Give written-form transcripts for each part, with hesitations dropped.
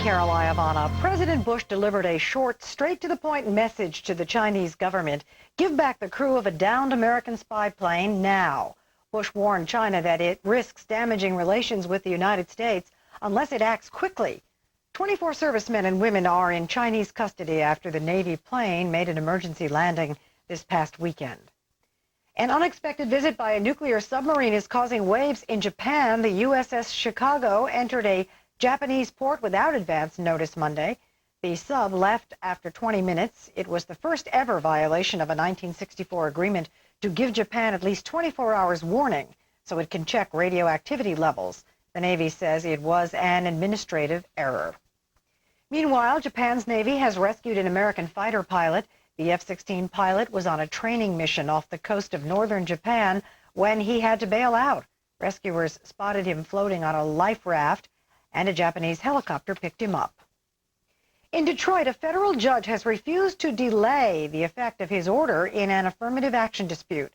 Caroline Ivana. President Bush delivered a short, straight-to-the-point message to the Chinese government. Give back the crew of a downed American spy plane now. Bush warned China that it risks damaging relations with the United States unless it acts quickly. 24 servicemen and women are in Chinese custody after the Navy plane made an emergency landing this past weekend. An unexpected visit by a nuclear submarine is causing waves in Japan. The USS Chicago entered a Japanese port without advance notice Monday. The sub left after 20 minutes. It was the first ever violation of a 1964 agreement to give Japan at least 24 hours warning so it can check radioactivity levels. The Navy says it was an administrative error. Meanwhile, Japan's Navy has rescued an American fighter pilot. The F-16 pilot was on a training mission off the coast of northern Japan when he had to bail out. Rescuers spotted him floating on a life raft, and a Japanese helicopter picked him up. In Detroit, a federal judge has refused to delay the effect of his order in an affirmative action dispute.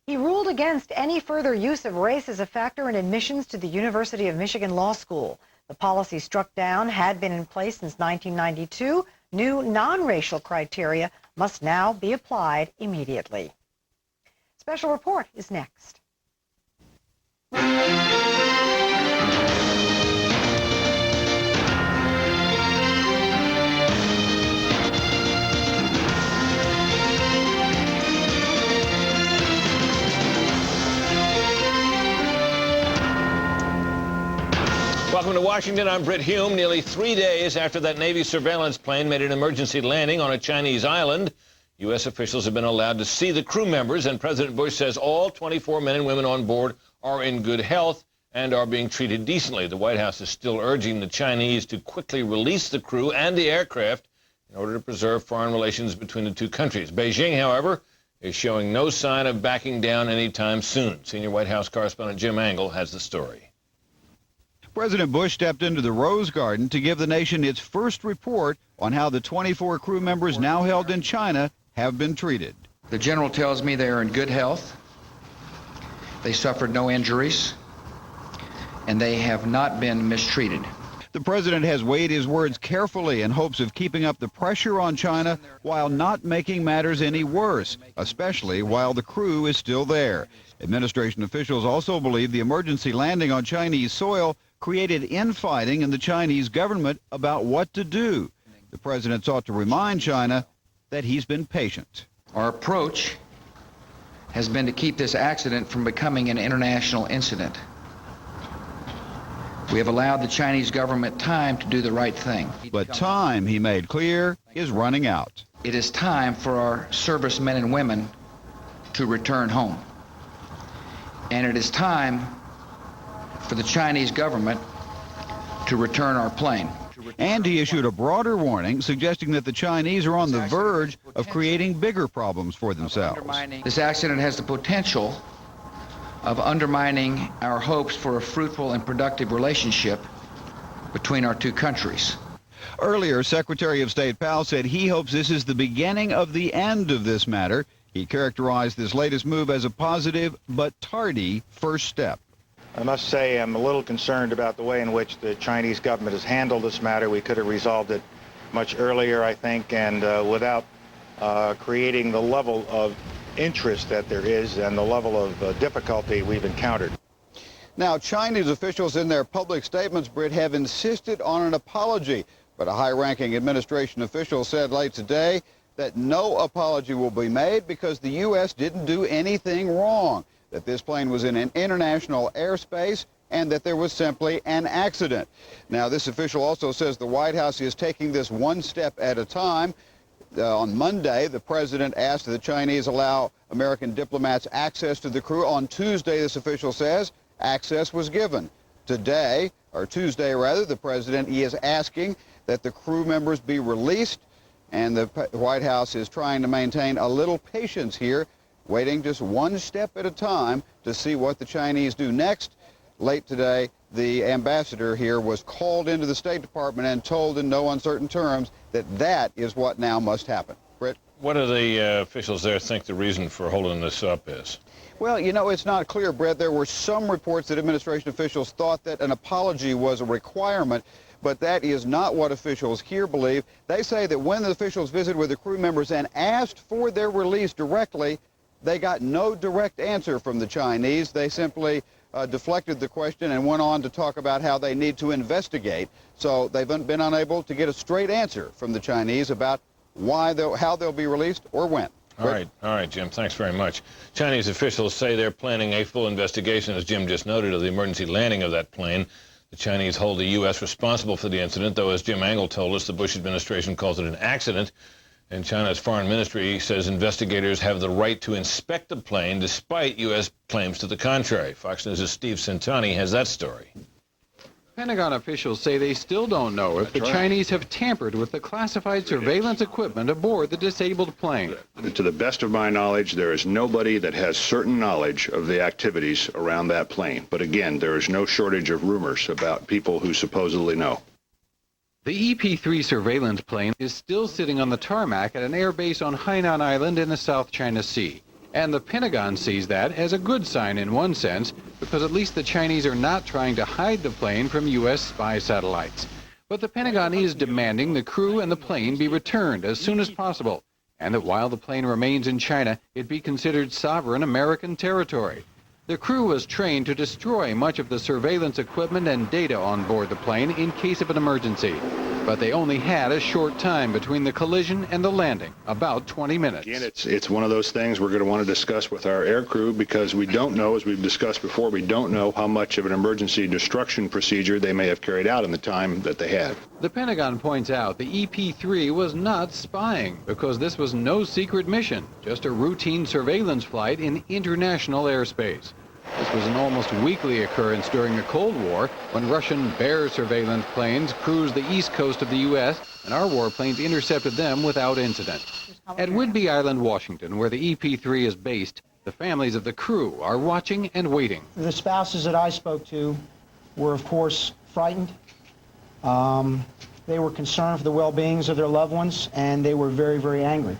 He ruled against any further use of race as a factor in admissions to the University of Michigan Law School. The policy struck down had been in place since 1992. New non-racial criteria must now be applied immediately. Special Report is next. Welcome to Washington. I'm Britt Hume. Nearly 3 days after that Navy surveillance plane made an emergency landing on a Chinese island, U.S. officials have been allowed to see the crew members, and President Bush says all 24 men and women on board are in good health and are being treated decently. The White House is still urging the Chinese to quickly release the crew and the aircraft in order to preserve foreign relations between the two countries. Beijing, however, is showing no sign of backing down anytime soon. Senior White House correspondent Jim Angle has the story. President Bush stepped into the Rose Garden to give the nation its first report on how the 24 crew members now held in China have been treated. The general tells me they are in good health, they suffered no injuries, and they have not been mistreated. The president has weighed his words carefully in hopes of keeping up the pressure on China while not making matters any worse, especially while the crew is still there. Administration officials also believe the emergency landing on Chinese soil created infighting in the Chinese government about what to do. The president sought to remind China that he's been patient. Our approach has been to keep this accident from becoming an international incident. We have allowed the Chinese government time to do the right thing. But time, he made clear, is running out. It is time for our servicemen and women to return home. And it is time for the Chinese government to return our plane. And he issued a broader warning suggesting that the Chinese are on the verge of creating bigger problems for themselves. This accident has the potential of undermining our hopes for a fruitful and productive relationship between our two countries. Earlier, Secretary of State Powell said he hopes this is the beginning of the end of this matter. He characterized this latest move as a positive but tardy first step. I must say I'm a little concerned about the way in which the Chinese government has handled this matter. We could have resolved it much earlier, I think, and without creating the level of interest that there is and the level of difficulty we've encountered. Now, Chinese officials in their public statements, Britt, have insisted on an apology, but a high-ranking administration official said late today that no apology will be made because the U.S. didn't do anything wrong, that this plane was in an international airspace and that there was simply an accident. Now, this official also says the White House is taking this one step at a time. On Monday, the president asked the Chinese allow American diplomats access to the crew. On Tuesday, this official says, access was given. Today, or Tuesday rather, the president is asking that the crew members be released, and the White House is trying to maintain a little patience here, waiting just one step at a time to see what the Chinese do next. Late today, the ambassador here was called into the State Department and told in no uncertain terms that that is what now must happen. Britt? What do the officials there think the reason for holding this up is? Well, you know, it's not clear, Brett. There were some reports that administration officials thought that an apology was a requirement, but that is not what officials here believe. They say that when the officials visited with the crew members and asked for their release directly, they got no direct answer from the Chinese. They simply deflected the question and went on to talk about how they need to investigate. So they've been unable to get a straight answer from the Chinese about how they'll be released or when. All right, Jim, thanks very much. Chinese officials say they're planning a full investigation, as Jim just noted, of the emergency landing of that plane. The Chinese hold the U.S. responsible for the incident, though, as Jim Angle told us, the Bush administration calls it an accident. And China's foreign ministry says investigators have the right to inspect the plane despite U.S. claims to the contrary. Fox News' Steve Centani has that story. Pentagon officials say they still don't know if the Chinese have tampered with the classified surveillance equipment aboard the disabled plane. To the best of my knowledge, there is nobody that has certain knowledge of the activities around that plane. But again, there is no shortage of rumors about people who supposedly know. The EP-3 surveillance plane is still sitting on the tarmac at an air base on Hainan Island in the South China Sea. And the Pentagon sees that as a good sign in one sense, because at least the Chinese are not trying to hide the plane from U.S. spy satellites. But the Pentagon is demanding the crew and the plane be returned as soon as possible, and that while the plane remains in China, it be considered sovereign American territory. The crew was trained to destroy much of the surveillance equipment and data on board the plane in case of an emergency. But they only had a short time between the collision and the landing, about 20 minutes. Again, it's one of those things we're going to want to discuss with our air crew because we don't know, as we've discussed before, we don't know how much of an emergency destruction procedure they may have carried out in the time that they had. The Pentagon points out the EP-3 was not spying because this was no secret mission, just a routine surveillance flight in international airspace. This was an almost weekly occurrence during the Cold War when Russian Bear surveillance planes cruised the east coast of the U.S. and our warplanes intercepted them without incident. At Whidbey Island, Washington, where the EP-3 is based, the families of the crew are watching and waiting. The spouses that I spoke to were, of course, frightened. They were concerned for the well-beings of their loved ones, and they were very, very angry.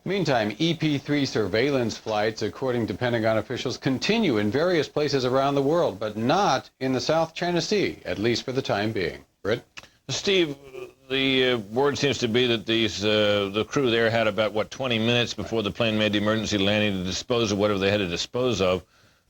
Meantime, EP-3 surveillance flights, according to Pentagon officials, continue in various places around the world, but not in the South China Sea, at least for the time being. Britt? Steve, the word seems to be that the crew there had about, 20 minutes before the plane made the emergency landing to dispose of whatever they had to dispose of.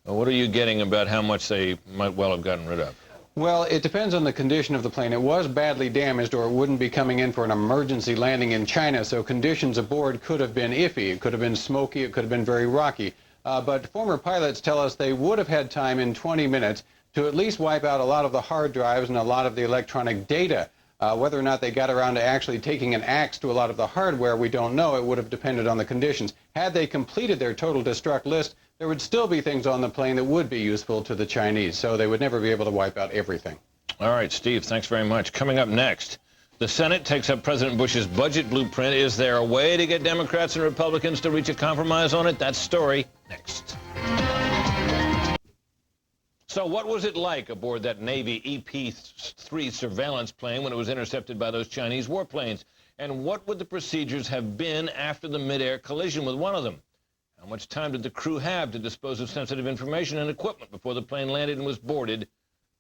What are you getting about how much they might well have gotten rid of? Well, it depends on the condition of the plane. It was badly damaged, or it wouldn't be coming in for an emergency landing in China, so conditions aboard could have been iffy. It could have been smoky. It could have been very rocky. But former pilots tell us they would have had time in 20 minutes to at least wipe out a lot of the hard drives and a lot of the electronic data. Whether or not they got around to actually taking an axe to a lot of the hardware, we don't know. It would have depended on the conditions. Had they completed their total destruct list, there would still be things on the plane that would be useful to the Chinese, so they would never be able to wipe out everything. All right, Steve, thanks very much. Coming up next, the Senate takes up President Bush's budget blueprint. Is there a way to get Democrats and Republicans to reach a compromise on it? That story next. So what was it like aboard that Navy EP-3 surveillance plane when it was intercepted by those Chinese warplanes? And what would the procedures have been after the mid-air collision with one of them? How much time did the crew have to dispose of sensitive information and equipment before the plane landed and was boarded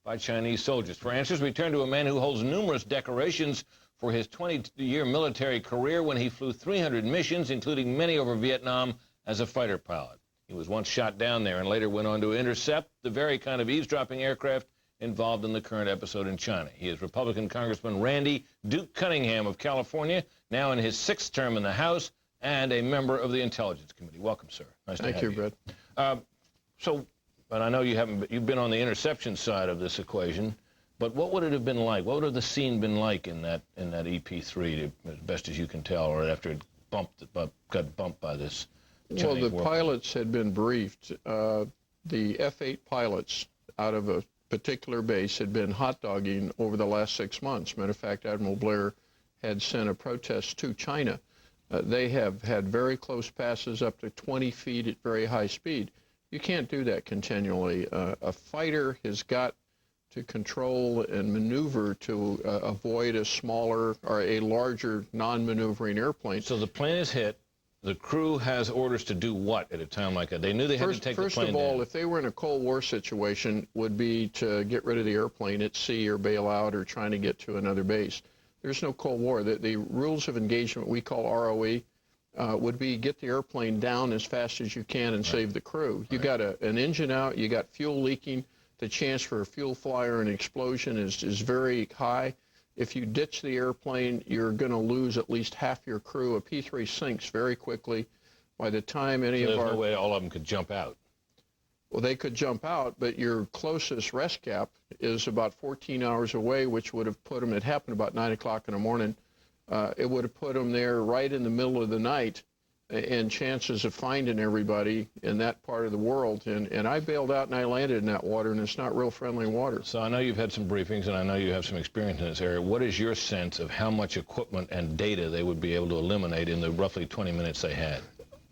by Chinese soldiers? For answers, we turn to a man who holds numerous decorations for his 20-year military career when he flew 300 missions, including many over Vietnam, as a fighter pilot. He was once shot down there and later went on to intercept the very kind of eavesdropping aircraft involved in the current episode in China. He is Republican Congressman Randy Duke Cunningham of California, now in his 6th term in the House, and a member of the Intelligence Committee. Welcome, sir. Nice to have you. Thank you, Brett. But I know you've been on the interception side of this equation, but what would it have been like? What would have the scene been like in that EP-3, as best as you can tell, or after it got bumped by this Chinese Well, the warplane? pilots had been briefed. The F-8 pilots out of a particular base had been hot dogging over the last 6 months. Matter of fact, Admiral Blair had sent a protest to China. They have had very close passes up to 20 feet at very high speed. You can't do that continually. A fighter has got to control and maneuver to avoid a smaller or a larger non-maneuvering airplane. So the plane is hit. the crew has orders to do what at a time like that? They knew they had to take the plane First of all, down. if they were in a Cold War situation, would be to get rid of the airplane at sea or bail out or trying to get to another base. There's no Cold War. The rules of engagement we call ROE would be get the airplane down as fast as you can and save the crew. You got an engine out, you got fuel leaking. The chance for a fuel fire and explosion is very high. If you ditch the airplane, you're going to lose at least half your crew. A P-3 sinks very quickly. By the time any of our... There's no way all of them could jump out. Well, they could jump out, but your closest rest cap is about 14 hours away, which would have put them, it happened about 9 o'clock in the morning, it would have put them there right in the middle of the night, and chances of finding everybody in that part of the world. And I bailed out and I landed in that water, and it's not real friendly water. So I know you've had some briefings, and I know you have some experience in this area. What is your sense of how much equipment and data they would be able to eliminate in the roughly 20 minutes they had?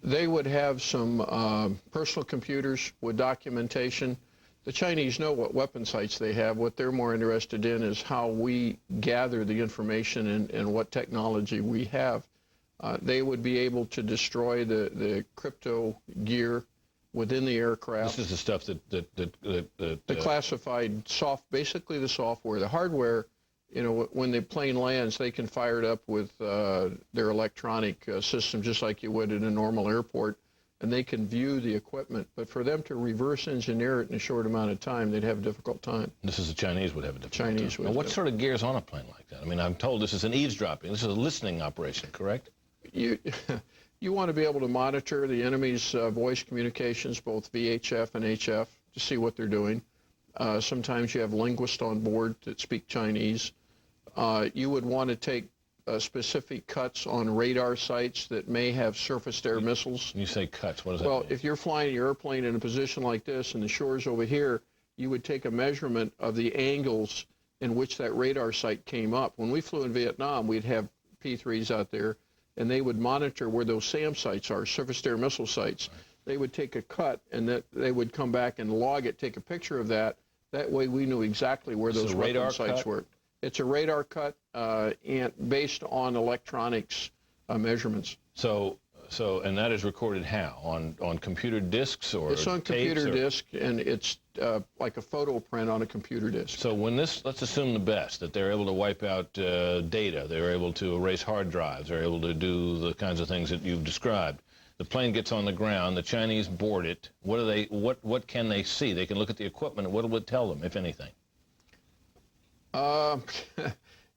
They would have some personal computers with documentation. The Chinese know what weapon sites they have. What they're more interested in is how we gather the information and what technology we have. They would be able to destroy the crypto gear within the aircraft. This is the stuff the classified basically the software. The hardware, you know, when the plane lands, they can fire it up with their electronic system just like you would in a normal airport, and they can view the equipment. But for them to reverse engineer it in a short amount of time, they'd have a difficult time. This is the Chinese would have a difficult Chinese time. would. Now, what sort of gear's on a plane like that? I mean, I'm told this is an eavesdropping. This is a listening operation, correct? You want to be able to monitor the enemy's voice communications, both VHF and HF, to see what they're doing. Sometimes you have linguists on board that speak Chinese. You would want to take specific cuts on radar sites that may have surface-to-air missiles. When you say cuts, what does that mean? Well, if you're flying your airplane in a position like this and the shore's over here, you would take a measurement of the angles in which that radar site came up. When we flew in Vietnam, we'd have P-3s out there, and they would monitor where those SAM sites are, surface-to-air missile sites. Right. They would take a cut, and that they would come back and log it, take a picture of that. That way we knew exactly where those weapon sites were. It's a radar cut and based on electronics measurements. And that is recorded how? On computer disks or it's on computer disk, and it's like a photo print on a computer disk. So when this, let's assume the best, that they're able to wipe out data, they're able to erase hard drives, they're able to do the kinds of things that you've described. The plane gets on the ground, the Chinese board it. What can they see? They can look at the equipment, and what will it tell them, if anything?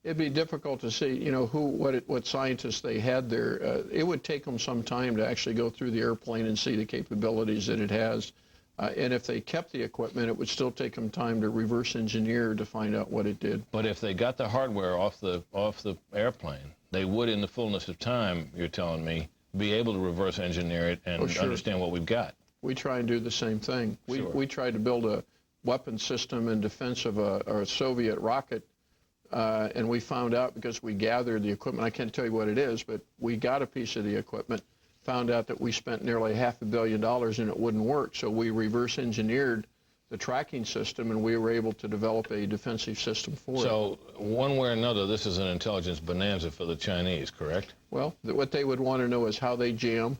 It'd be difficult to see, you know, what scientists they had there. It would take them some time to actually go through the airplane and see the capabilities that it has. And if they kept the equipment, it would still take them time to reverse engineer to find out what it did. But if they got the hardware off the airplane, they would, in the fullness of time, you're telling me, be able to reverse engineer it and understand what we've got. We try and do the same thing. We tried to build a weapon system in defense of a Soviet rocket. And we found out, because we gathered the equipment, I can't tell you what it is, but we got a piece of the equipment, found out that we spent nearly $500 million and it wouldn't work. So we reverse engineered the tracking system, and we were able to develop a defensive system for it. So one way or another, this is an intelligence bonanza for the Chinese, correct? Well, what they would want to know is how they jam,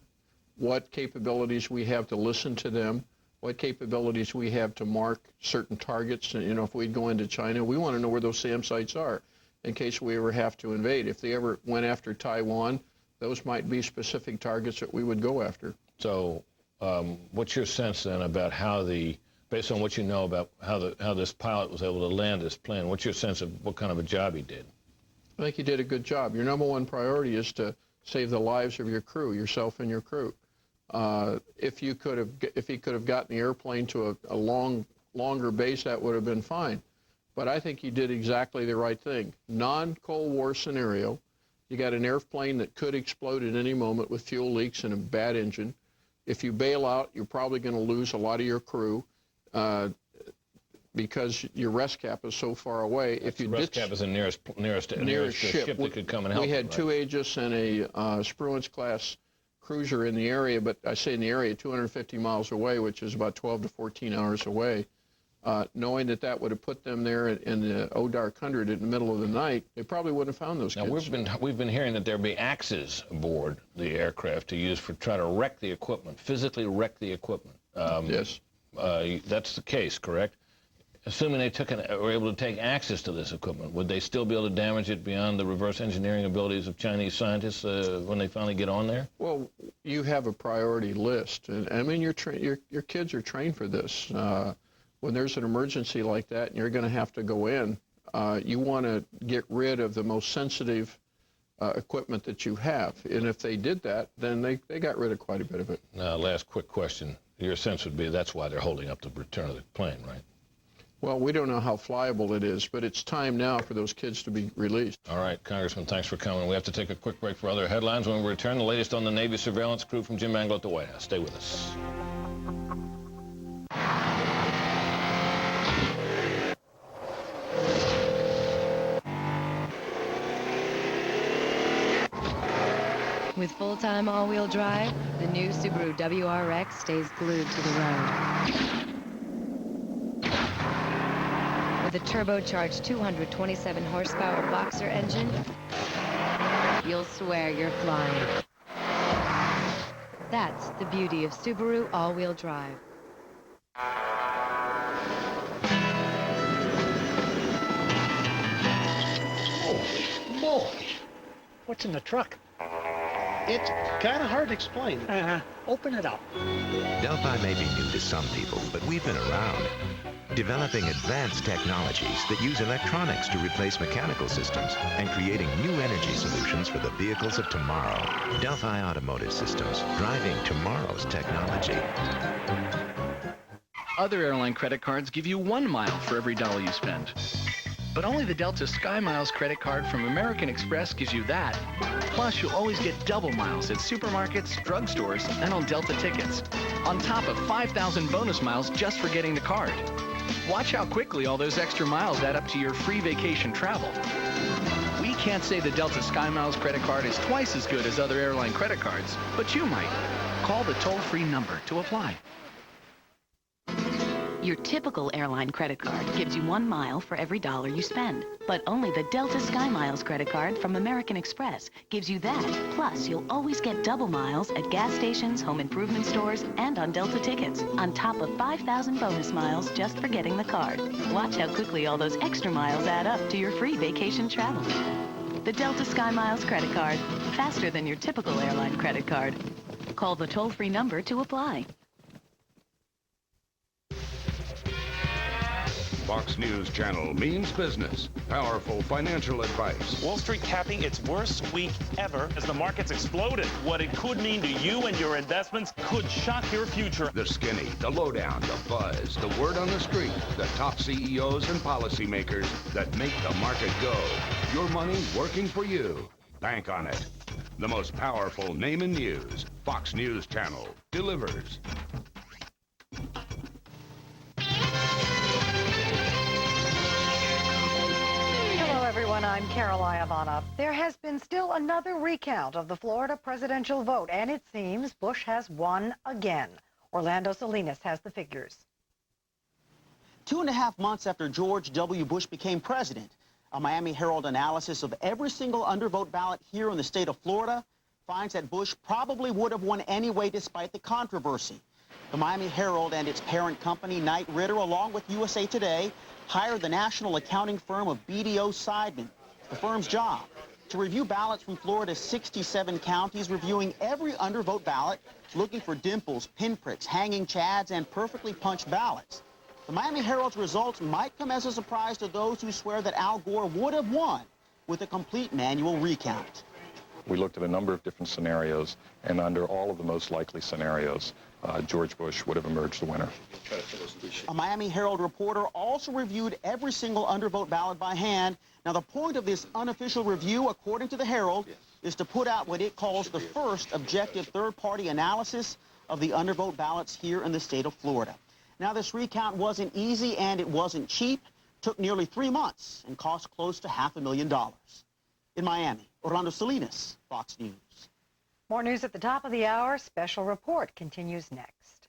what capabilities we have to listen to them, what capabilities we have to mark certain targets. You know, if we go into China, we want to know where those SAM sites are in case we ever have to invade. If they ever went after Taiwan, those might be specific targets that we would go after. So what's your sense then about how based on what you know about how this pilot was able to land this plane, what's your sense of what kind of a job he did? I think he did a good job. Your number one priority is to save the lives of your crew, yourself and your crew. If he could have gotten the airplane to a longer base, that would have been fine. But I think he did exactly the right thing. Non-Cold War scenario, you got an airplane that could explode at any moment with fuel leaks and a bad engine. If you bail out, you're probably going to lose a lot of your crew because your rest cap is so far away. If you rest cap is the nearest ship that could come and help. We had two Aegis and a Spruance-class cruiser in the area, but I say in the area, 250 miles away, which is about 12 to 14 hours away. knowing that that would have put them there in the Dark Hundred in the middle of the night, they probably wouldn't have found those kids. Now, we've been hearing that there'll be axes aboard the aircraft to use for trying to wreck the equipment, physically wreck the equipment. Yes. That's the case, correct? Assuming they were able to take access to this equipment, would they still be able to damage it beyond the reverse engineering abilities of Chinese scientists when they finally get on there? Well, you have a priority list, and I mean your kids are trained for this. When there's an emergency like that and you're going to have to go in, you want to get rid of the most sensitive equipment that you have. And if they did that, then they got rid of quite a bit of it. Now, last quick question. Your sense would be that's why they're holding up the return of the plane, right? Well, we don't know how flyable it is, but it's time now for those kids to be released. All right, Congressman, thanks for coming. We have to take a quick break for other headlines. When we return, the latest on the Navy surveillance crew from Jim Mangle at the White House. Stay with us. With full-time all-wheel drive, the new Subaru WRX stays glued to the road. With a turbocharged 227 horsepower boxer engine, you'll swear you're flying. That's the beauty of Subaru all-wheel drive. Holy moly! What's in the truck? It's kind of hard to explain. Open it up. Delphi may be new to some people, but we've been around, developing advanced technologies that use electronics to replace mechanical systems and creating new energy solutions for the vehicles of tomorrow. Delphi Automotive Systems, driving tomorrow's technology. Other airline credit cards give you 1 mile for every dollar you spend. But only the Delta Sky Miles credit card from American Express gives you that. Plus, you'll always get double miles at supermarkets, drugstores, and on Delta tickets. On top of 5,000 bonus miles just for getting the card. Watch how quickly all those extra miles add up to your free vacation travel. We can't say the Delta Sky Miles credit card is twice as good as other airline credit cards, but you might. Call the toll-free number to apply. Your typical airline credit card gives you 1 mile for every dollar you spend. But only the Delta Sky Miles credit card from American Express gives you that. Plus, you'll always get double miles at gas stations, home improvement stores, and on Delta tickets, on top of 5,000 bonus miles just for getting the card. Watch how quickly all those extra miles add up to your free vacation travel. The Delta Sky Miles credit card, faster than your typical airline credit card. Call the toll-free number to apply. Fox News Channel means business. Powerful financial advice. Wall Street capping its worst week ever as the markets exploded. What it could mean to you and your investments could shock your future. The skinny, the lowdown, the buzz, the word on the street, the top CEOs and policymakers that make the market go. Your money working for you. Bank on it. The most powerful name in news. Fox News Channel delivers. Everyone, I'm Carol Iavana. There has been still another recount of the Florida presidential vote, and it seems Bush has won again. Orlando Salinas has the figures. 2.5 months after George W. Bush became president, a Miami Herald analysis of every single undervote ballot here in the state of Florida finds that Bush probably would have won anyway despite the controversy. The Miami Herald and its parent company, Knight Ridder, along with USA Today, hired the national accounting firm of BDO Seidman. The firm's job, to review ballots from Florida's 67 counties, reviewing every undervote ballot, looking for dimples, pinpricks, hanging chads, and perfectly punched ballots. The Miami Herald's results might come as a surprise to those who swear that Al Gore would have won with a complete manual recount. We looked at a number of different scenarios, and under all of the most likely scenarios, George Bush would have emerged the winner. A Miami Herald reporter also reviewed every single undervote ballot by hand. Now, the point of this unofficial review, according to the Herald, is to put out what it calls the first objective third-party analysis of the undervote ballots here in the state of Florida. Now, this recount wasn't easy and it wasn't cheap. Took nearly 3 months and cost close to $500,000. In Miami, Orlando Salinas, Fox News. More news at the top of the hour. Special report continues next.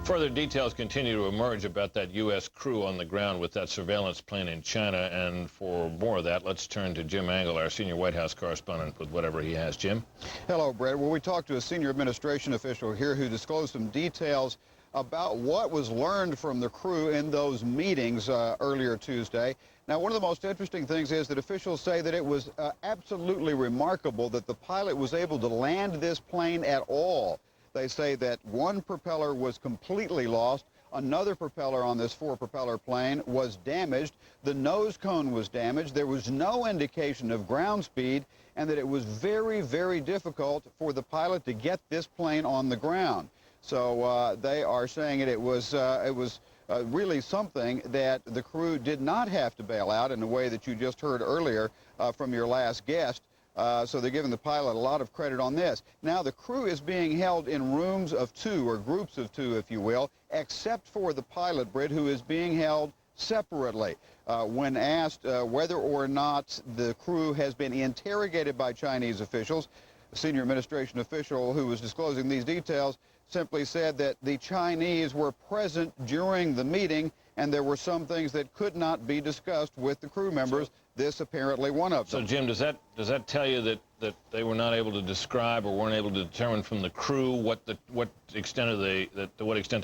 Further details continue to emerge about that U.S. crew on the ground with that surveillance plane in China. And for more of that, let's turn to Jim Angle, our senior White House correspondent, with whatever he has. Jim? Hello, Brett. Well, we talked to a senior administration official here who disclosed some details about what was learned from the crew in those meetings earlier Tuesday. Now, one of the most interesting things is that officials say that it was absolutely remarkable that the pilot was able to land this plane at all. They say that one propeller was completely lost. Another propeller on this four-propeller plane was damaged. The nose cone was damaged. There was no indication of ground speed, and that it was very, very difficult for the pilot to get this plane on the ground. So they are saying it was really something that the crew did not have to bail out in the way that you just heard earlier from your last guest. So they're giving the pilot a lot of credit on this. Now, the crew is being held in rooms of two, or groups of two, if you will, except for the pilot, Britt, who is being held separately. When asked whether or not the crew has been interrogated by Chinese officials, a senior administration official who was disclosing these details simply said that the Chinese were present during the meeting, and there were some things that could not be discussed with the crew members. This apparently one of them. So, Jim, does that tell you that they were not able to describe or weren't able to determine from the crew what extent they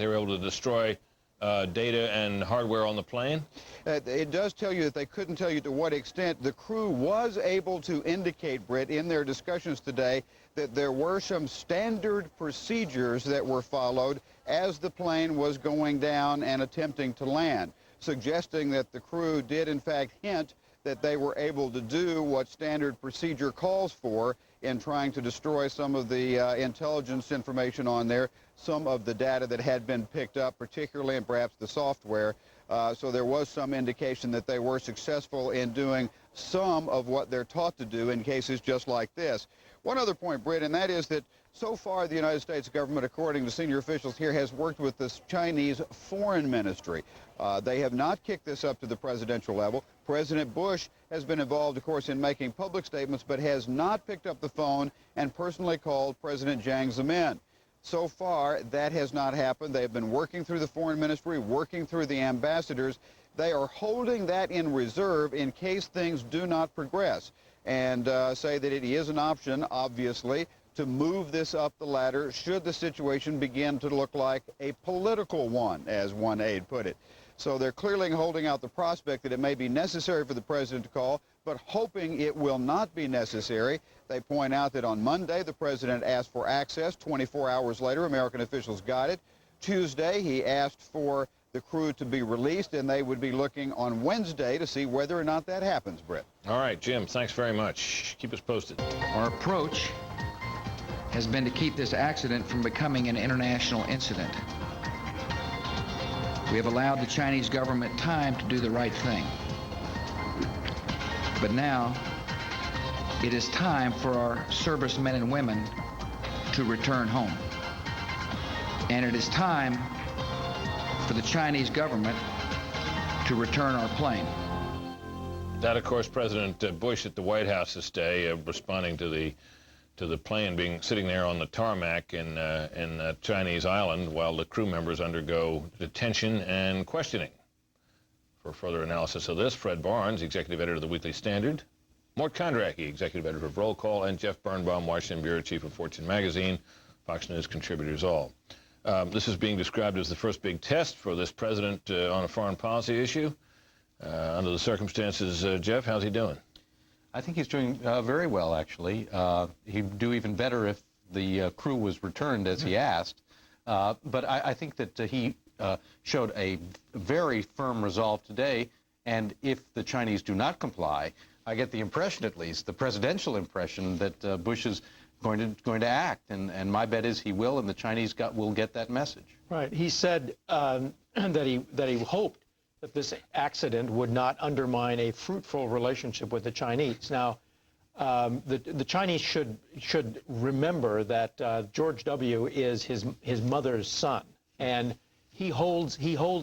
were able to destroy data and hardware on the plane? It does tell you that they couldn't tell you to what extent. The crew was able to indicate, Britt, in their discussions today, that there were some standard procedures that were followed as the plane was going down and attempting to land, suggesting that the crew did in fact hint that they were able to do what standard procedure calls for in trying to destroy some of the intelligence information on there, some of the data that had been picked up, particularly, and perhaps the software. So there was some indication that they were successful in doing some of what they're taught to do in cases just like this. One other point, Britt, and that is that so far the United States government, according to senior officials here, has worked with the Chinese Foreign Ministry. They have not kicked this up to the presidential level. President Bush has been involved, of course, in making public statements, but has not picked up the phone and personally called President Jiang Zemin. So far, that has not happened. They have been working through the Foreign Ministry, working through the ambassadors. They are holding that in reserve in case things do not progress, and say that it is an option, obviously, to move this up the ladder should the situation begin to look like a political one, as one aide put it. So they're clearly holding out the prospect that it may be necessary for the president to call, but hoping it will not be necessary. They point out that on Monday, the president asked for access. 24 hours later, American officials got it. Tuesday, he asked for the crew to be released, and they would be looking on Wednesday to see whether or not that happens, Britt. All right, Jim, thanks very much. Keep us posted. Our approach has been to keep this accident from becoming an international incident. We have allowed the Chinese government time to do the right thing. But now, it is time for our servicemen and women to return home. And it is time for the Chinese government to return our plane. That, of course, President Bush at the White House this day, responding to the plane sitting there on the tarmac in Chinese island while the crew members undergo detention and questioning. For further analysis of this, Fred Barnes, executive editor of the Weekly Standard, Mort Kondracki, executive editor of Roll Call, and Jeff Birnbaum, Washington bureau chief of Fortune magazine, Fox News contributors all. This is being described as the first big test for this president on a foreign policy issue. Under the circumstances, Jeff, how's he doing? I think he's doing very well, actually. He'd do even better if the crew was returned as he asked. But I think that he showed a very firm resolve today, and if the Chinese do not comply, I get the impression, at least, the presidential impression, that Bush is going to act, and my bet is he will, and the Chinese will get that message. Right. He said that he hoped that this accident would not undermine a fruitful relationship with the Chinese. Now, the Chinese should remember that George W. is his mother's son, and he holds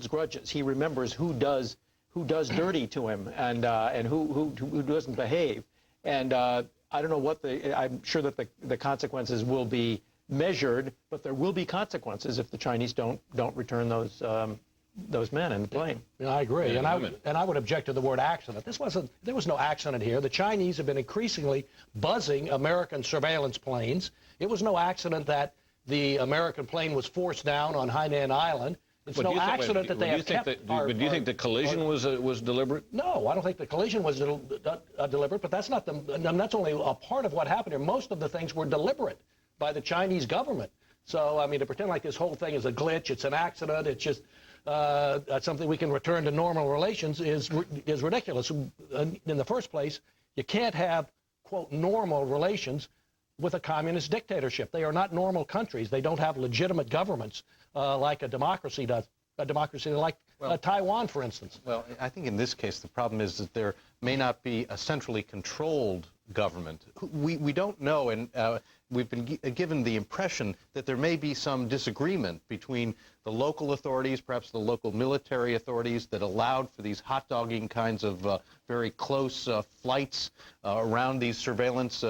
grudges. He remembers who does dirty to him and who doesn't behave. And I don't know what I'm sure that the consequences will be measured, but there will be consequences if the Chinese don't return those men in the plane. Yeah, I agree, and I would object to the word accident. There was no accident here. The Chinese have been increasingly buzzing American surveillance planes. It was no accident that the American plane was forced down on Hainan Island. It's no accident that they have kept. But do you think the collision was deliberate? No, I don't think the collision was deliberate. But that's not that's only a part of what happened here. Most of the things were deliberate by the Chinese government. So I mean, to pretend like this whole thing is a glitch, it's an accident, it's just something we can return to normal relations is ridiculous. In the first place, you can't have quote normal relations with a communist dictatorship. They are not normal countries. They don't have legitimate governments like a democracy does. A democracy like Taiwan, for instance. Well, I think in this case the problem is that there may not be a centrally controlled government. We don't know, and we've been given the impression that there may be some disagreement between the local authorities, perhaps the local military authorities that allowed for these hot-dogging kinds of very close flights around these surveillance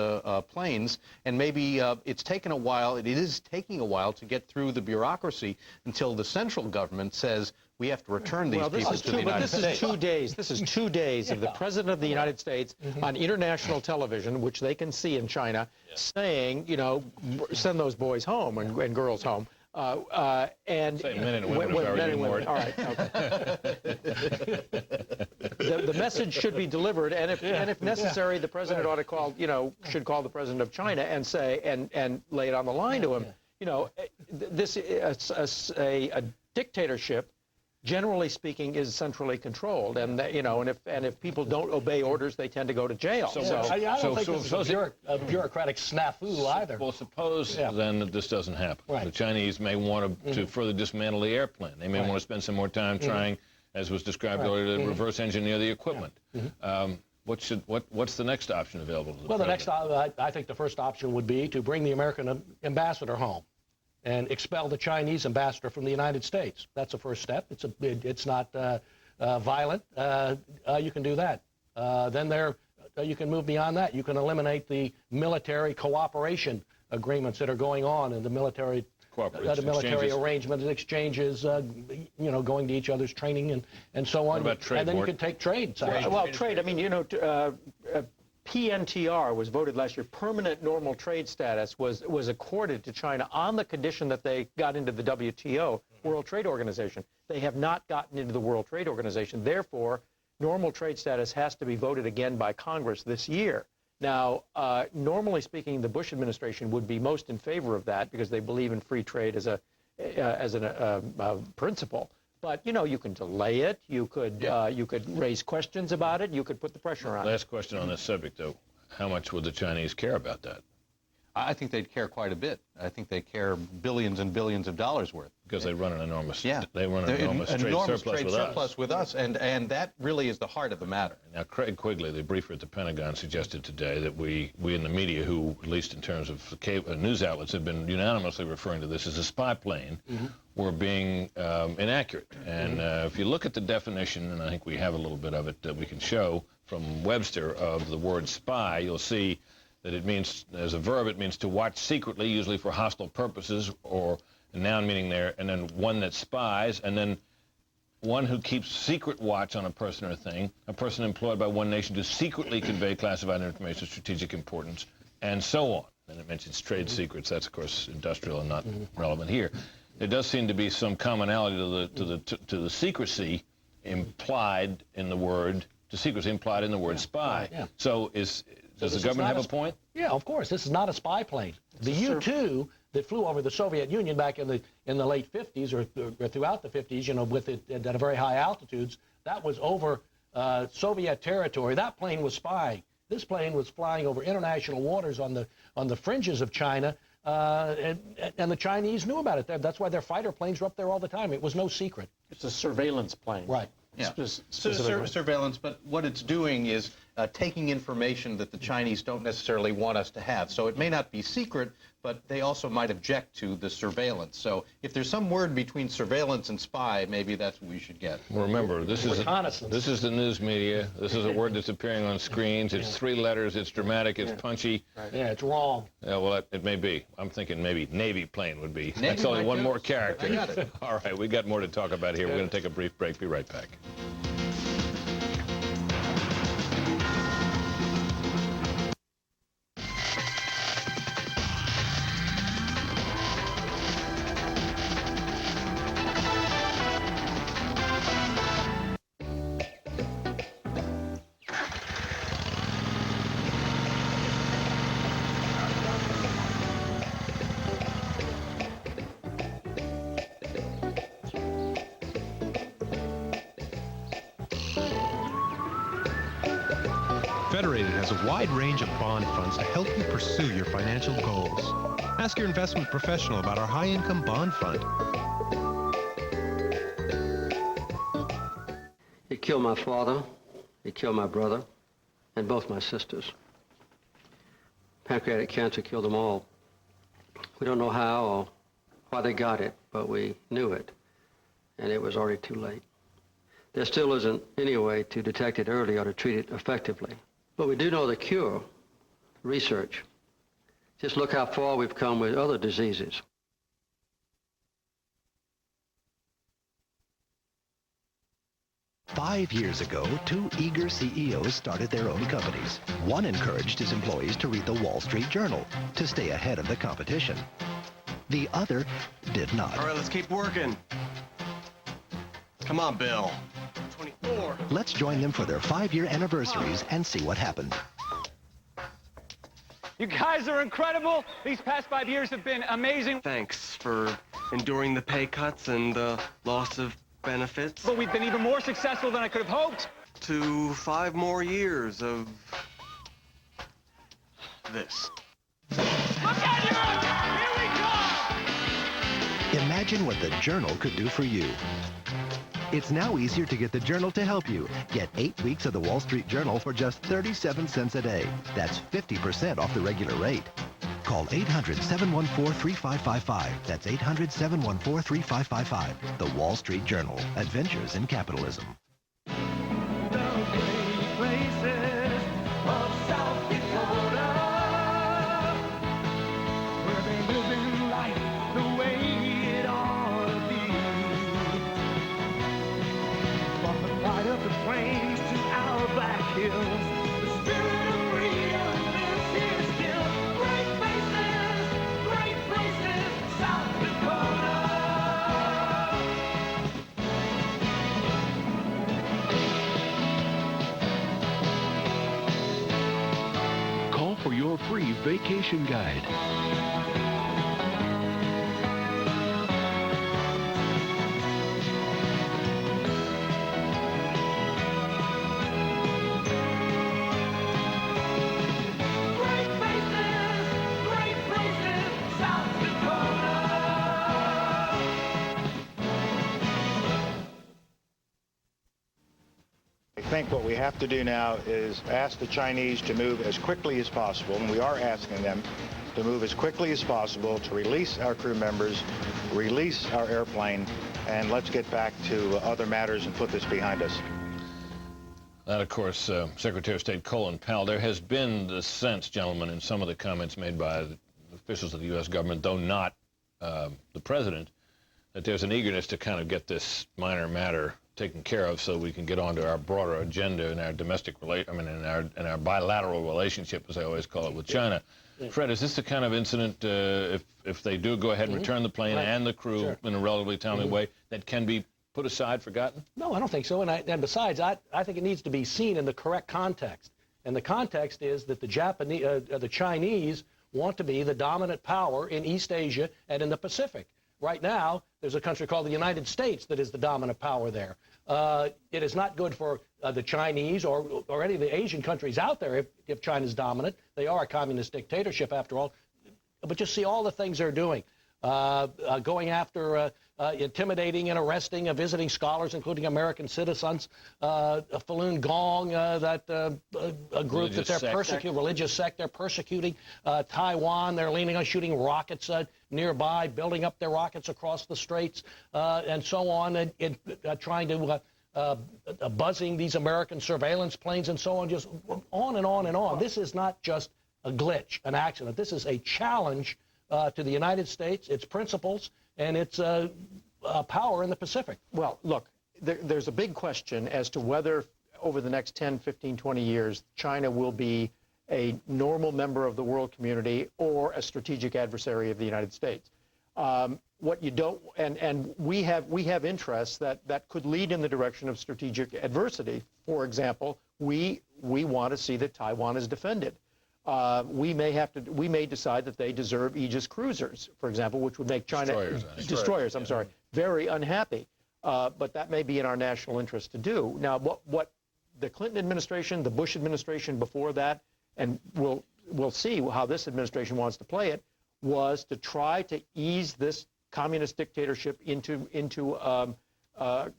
planes, and maybe it's taken a while, it is taking a while to get through the bureaucracy until the central government says we have to return these people to the United States. This is 2 days. This is 2 days of the President of the United States on international television, which they can see in China, saying, you know, send those boys home and girls home. And say men and women, men and women. All right. Okay. the message should be delivered, and if necessary, the president ought to call, should call the president of China and say and lay it on the line to him. You know, this a dictatorship, generally speaking, is centrally controlled, and if people don't obey orders, they tend to go to jail. I don't think this is a bureaucratic snafu either. Well, suppose then that this doesn't happen. Right. The Chinese may want to further dismantle the airplane. They may want to spend some more time trying, as was described earlier, to reverse engineer the equipment. What's the next option available to the president? I think the first option would be to bring the American ambassador home and expel the Chinese ambassador from the United States. That's the first step. It's not violent. You can do that. Then you can move beyond that. You can eliminate the military cooperation agreements that are going on and the military arrangements, exchanges, going to each other's training and so on. What about trade? And then you can take trade. Well, trade. I mean, PNTR was voted last year. Permanent normal trade status was accorded to China on the condition that they got into the WTO, World Trade Organization. They have not gotten into the World Trade Organization. Therefore, normal trade status has to be voted again by Congress this year. Now, normally speaking, the Bush administration would be most in favor of that because they believe in free trade as a principle. But you can delay it. You could raise questions about it. You could put the pressure on. Last question on this subject, though: how much would the Chinese care about that? I think they'd care quite a bit. I think they care billions and billions of dollars worth. Because they run an enormous, they run an enormous trade surplus with us, and that really is the heart of the matter. Now, Craig Quigley, the briefer at the Pentagon, suggested today that we in the media, who at least in terms of news outlets, have been unanimously referring to this as a spy plane, were being inaccurate. And if you look at the definition, and I think we have a little bit of it that we can show from Webster of the word spy, you'll see that it means, as a verb, it means to watch secretly, usually for hostile purposes, or a noun meaning there, and then one that spies, and then one who keeps secret watch on a person or thing, a person employed by one nation to secretly convey classified information of strategic importance, and so on. And it mentions trade secrets. That's, of course, industrial and not relevant here. There does seem to be some commonality to the secrecy implied in the word, spy. Yeah. So does the government have a point? Yeah, of course. This is not a spy plane. The U-2 that flew over the Soviet Union back in the late 50s or throughout the 50s, with it at very high altitudes, that was over Soviet territory. That plane was spying. This plane was flying over international waters on the fringes of China, and the Chinese knew about it. That's why their fighter planes were up there all the time. It was no secret. It's a surveillance plane. Right. Yeah. Surveillance, but what it's doing is taking information that the Chinese don't necessarily want us to have. So it may not be secret, but they also might object to the surveillance. So if there's some word between surveillance and spy, maybe that's what we should get. Well, remember, this is the news media. This is a word that's appearing on screens. It's 3 letters. It's dramatic. It's punchy. Yeah, it's wrong. Yeah, well, it may be. I'm thinking maybe Navy plane would be. Navy That's only one do. more character. I got it. All right, we got more to talk about here. We're going to take a brief break. Be right back. Federated has a wide range of bond funds to help you pursue your financial goals. Ask your investment professional about our high-income bond fund. It killed my father, it killed my brother, and both my sisters. Pancreatic cancer killed them all. We don't know how or why they got it, but we knew it, and it was already too late. There still isn't any way to detect it early or to treat it effectively. But we do know the cure, research. Just look how far we've come with other diseases. Five years ago, 2 eager CEOs started their own companies. One encouraged his employees to read the Wall Street Journal to stay ahead of the competition. The other did not. All right, let's keep working. Come on, Bill. 24. Let's join them for their 5-year anniversaries and see what happened. You guys are incredible. These past 5 years have been amazing. Thanks for enduring the pay cuts and the loss of benefits. But we've been even more successful than I could have hoped. To 5 more years of this. Imagine what the Journal could do for you. It's now easier to get the Journal to help you. Get 8 weeks of the Wall Street Journal for just 37 cents a day. That's 50% off the regular rate. Call 800-714-3555. That's 800-714-3555. The Wall Street Journal. Adventures in Capitalism. Call for your free vacation guide. I think what we have to do now is ask the Chinese to move as quickly as possible, and we are asking them to move as quickly as possible to release our crew members, release our airplane, and let's get back to other matters and put this behind us. That, of course, Secretary of State Colin Powell. There has been the sense, gentlemen, in some of the comments made by the officials of the U.S. government, though not the president, that there's an eagerness to kind of get this minor matter taken care of so we can get on to our broader agenda in our domestic in our bilateral relationship, as I always call it, with China. Fred, is this the kind of incident, if they do go ahead and return the plane and the crew in a relatively timely way, that can be put aside, forgotten? No, I don't think so. And besides, I think it needs to be seen in the correct context. And the context is that the Chinese want to be the dominant power in East Asia and in the Pacific. Right now, there's a country called the United States that is the dominant power there. It is not good for the Chinese or any of the Asian countries out there if China's dominant. They are a communist dictatorship, after all. But just see all the things they're doing. Going after intimidating and arresting visiting scholars, including American citizens, Falun Gong, a group that they're persecuting, religious sect they're persecuting, Taiwan, they're leaning on shooting rockets nearby, building up their rockets across the straits, and so on, and trying to buzzing these American surveillance planes and so on, just on and on and on. This is not just a glitch, an accident. This is a challenge to the United States, its principles, and its power in the Pacific. Well, look, there's a big question as to whether over the next 10, 15, 20 years, China will be a normal member of the world community or a strategic adversary of the United States. What you don't, and we have interests that could lead in the direction of strategic adversity. For example, we want to see that Taiwan is defended. We may decide that they deserve Aegis cruisers, for example, which would make China destroyers. I'm sorry, very unhappy. But that may be in our national interest to do. Now, what the Clinton administration, the Bush administration before that, and we'll see how this administration wants to play it, was to try to ease this communist dictatorship into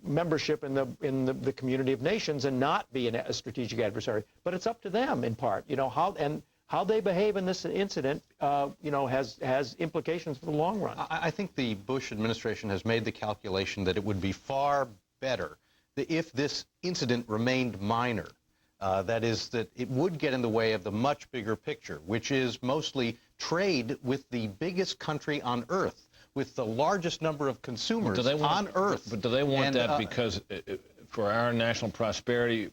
membership in the community of nations and not be a strategic adversary. But it's up to them in part, how they behave in this incident, has implications for the long run. I think the Bush administration has made the calculation that it would be far better if this incident remained minor. That is, that it would get in the way of the much bigger picture, which is mostly trade with the biggest country on Earth, with the largest number of consumers on Earth. But do they want that because for our national prosperity,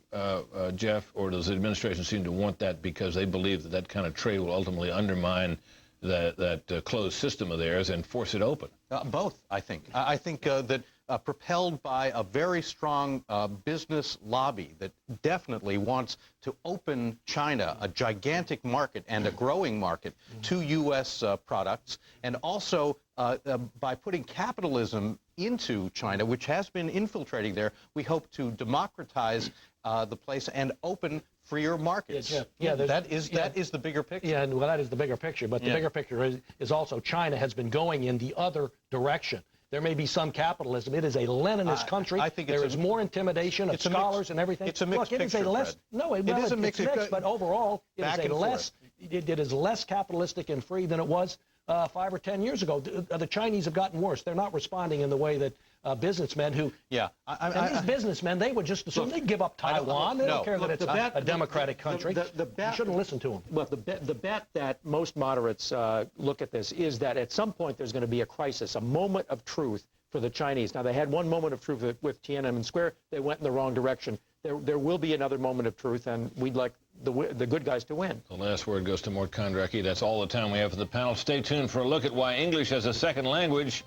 Jeff, or does the administration seem to want that because they believe that kind of trade will ultimately undermine that closed system of theirs and force it open? Both, I think. I think that propelled by a very strong business lobby that definitely wants to open China, a gigantic market and a growing market, to U.S. products, and also by putting capitalism into China, which has been infiltrating there, we hope to democratize the place and open freer markets. That is the bigger picture. Yeah, well, that is the bigger picture. But the bigger picture is also China has been going in the other direction. There may be some capitalism. It is a Leninist country. I think there is more intimidation of scholars and everything. It's a mixed picture, it is a less. Fred. No, it is a mixed. But overall, it is less capitalistic and free than it was 5 or 10 years ago. The Chinese have gotten worse. They're not responding in the way that businessmen who... and these businessmen, they would just assume they'd give up Taiwan. They don't care that it's a democratic country. You shouldn't listen to them. Well, the bet that most moderates look at this is that at some point there's going to be a crisis, a moment of truth for the Chinese. Now, they had one moment of truth with Tiananmen Square. They went in the wrong direction. There will be another moment of truth, and we'd like the good guys to win. The last word goes to Mort Kondracki. That's all the time we have for the panel. Stay tuned for a look at why English as a second language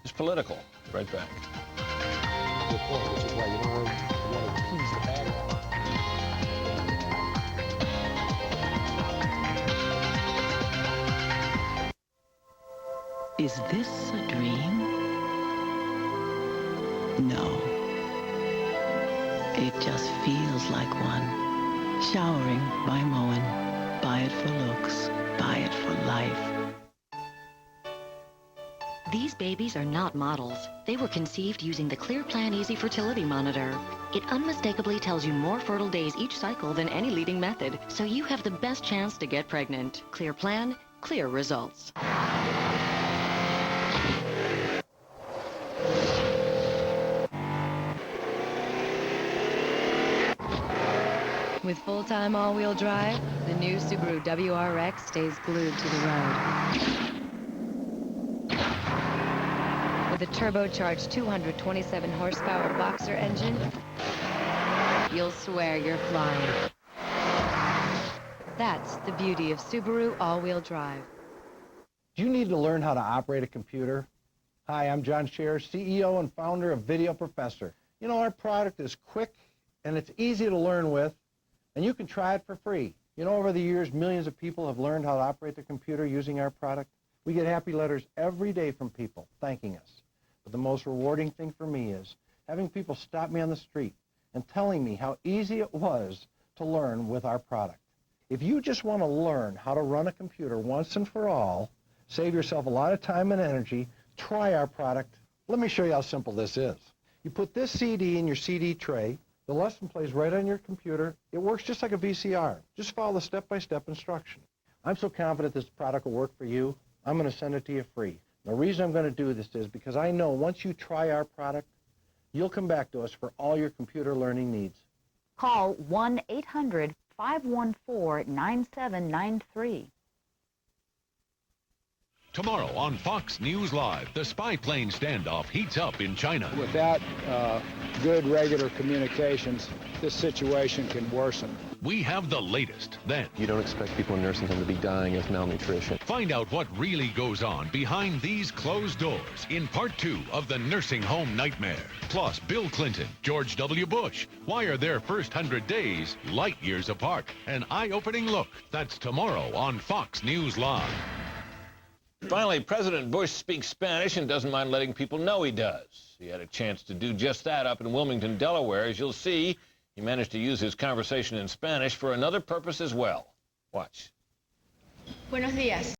is political. Right back. Good point, which is why you don't want to tease the bad Is this a dream? No. It just feels like one. Showering by Moen. Buy it for looks. Buy it for life. These babies are not models. They were conceived using the Clear Plan Easy Fertility Monitor. It unmistakably tells you more fertile days each cycle than any leading method, so you have the best chance to get pregnant. Clear Plan, clear results. With full-time all-wheel drive, the new Subaru WRX stays glued to the road. With a turbocharged 227 horsepower boxer engine, you'll swear you're flying. That's the beauty of Subaru all-wheel drive. Do you need to learn how to operate a computer? Hi, I'm John Scherer, CEO and founder of Video Professor. You know, our product is quick and it's easy to learn with, and you can try it for free. You know, over the years, millions of people have learned how to operate the computer using our product. We get happy letters every day from people thanking us. But the most rewarding thing for me is having people stop me on the street and telling me how easy it was to learn with our product. If you just want to learn how to run a computer once and for all, save yourself a lot of time and energy, try our product Let me show you how simple this is. You put this CD in your CD tray, the lesson plays right on your computer. It works just like a VCR. Just follow the step-by-step instruction. I'm so confident this product will work for you, I'm going to send it to you free. The reason I'm going to do this is because I know once you try our product, you'll come back to us for all your computer learning needs. Call 1-800-514-9793. Tomorrow on Fox News Live, the spy plane standoff heats up in China. Without good regular communications, this situation can worsen. We have the latest. Then, You don't expect people in nursing home to be dying of malnutrition. find out what really goes on behind these closed doors in part 2 of the nursing home nightmare. Plus, Bill Clinton, George W. Bush. Why are their first 100 days light years apart? An eye-opening look. That's tomorrow on Fox News Live. Finally, President Bush speaks Spanish and doesn't mind letting people know he does. He had a chance to do just that up in Wilmington, Delaware. As you'll see, he managed to use his conversation in Spanish for another purpose as well. Watch. Buenos días.